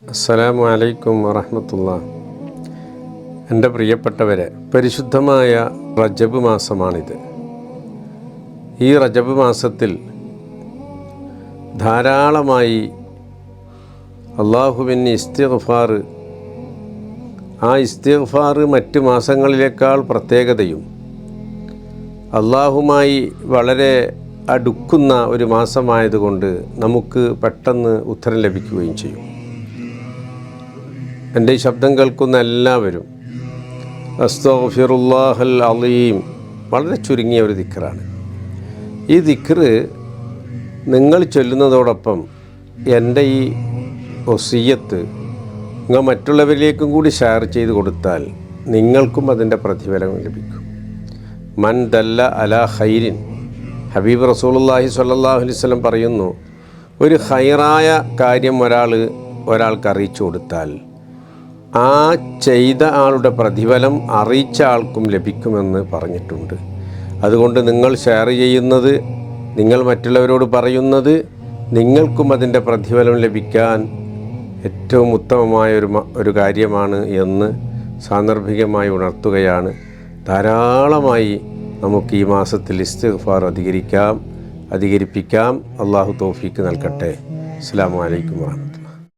അസ്സലാമു അലൈക്കും വറഹ്മത്തുള്ളാഹി. എൻ്റെ പ്രിയപ്പെട്ടവരെ, പരിശുദ്ധമായ റജബ് മാസമാണിത്. ഈ റജബ് മാസത്തിൽ ധാരാളമായി അള്ളാഹുവിന് ഇസ്തിഗ്ഫാർ, ആ ഇസ്തിഗ്ഫാർ മറ്റ് മാസങ്ങളിലേക്കാൾ പ്രത്യേകതയും അള്ളാഹുമായി വളരെ അടുക്കുന്ന ഒരു മാസമായതുകൊണ്ട് നമുക്ക് പെട്ടെന്ന് ഉത്തരം ലഭിക്കുകയും ചെയ്യും. എൻ്റെ ഈ ശബ്ദം കേൾക്കുന്ന എല്ലാവരും അസ്തഗ്ഫിറുല്ലാഹൽ അലീം വളരെ ചുരുങ്ങിയ ഒരു ദിക്റാണ്. ഈ ദിക്ർ നിങ്ങൾ ചൊല്ലുന്നതോടൊപ്പം എൻ്റെ ഈ വസിയ്യത്ത് നിങ്ങൾ മറ്റുള്ളവരിലേക്കും കൂടി ഷെയർ ചെയ്ത് കൊടുത്താൽ നിങ്ങൾക്കും അതിൻ്റെ പ്രതിഫലം ലഭിക്കും. മൻ ദല്ല അലാ ഖൈരിൻ, ഹബീബ് റസൂലുള്ളാഹി സ്വല്ലല്ലാഹു അലൈഹി വസല്ലം പറയുന്നു, ഒരു ഖൈറായ കാര്യം ഒരാൾക്ക് അറിയിച്ചു കൊടുത്താൽ ആ ചെയ്ത ആളുടെ പ്രതിഫലം അറിയിച്ച ആൾക്കും ലഭിക്കുമെന്ന് പറഞ്ഞിട്ടുണ്ട്. അതുകൊണ്ട് നിങ്ങൾ ഷെയർ ചെയ്യുന്നത്, നിങ്ങൾ മറ്റുള്ളവരോട് പറയുന്നത് നിങ്ങൾക്കും അതിൻ്റെ പ്രതിഫലം ലഭിക്കാൻ ഏറ്റവും ഉത്തമമായ ഒരു കാര്യമാണ് എന്ന് സാന്ദർഭികമായി ഉണർത്തുകയാണ്. ധാരാളമായി നമുക്ക് ഈ മാസത്തിൽ ഇസ്തിഗ്ഫാർ അധികരിപ്പിക്കാം. അള്ളാഹു തൗഫീക്ക് നൽകട്ടെ. അസ്സലാമു അലൈക്കും വറഹ്മത്തുള്ളാഹി.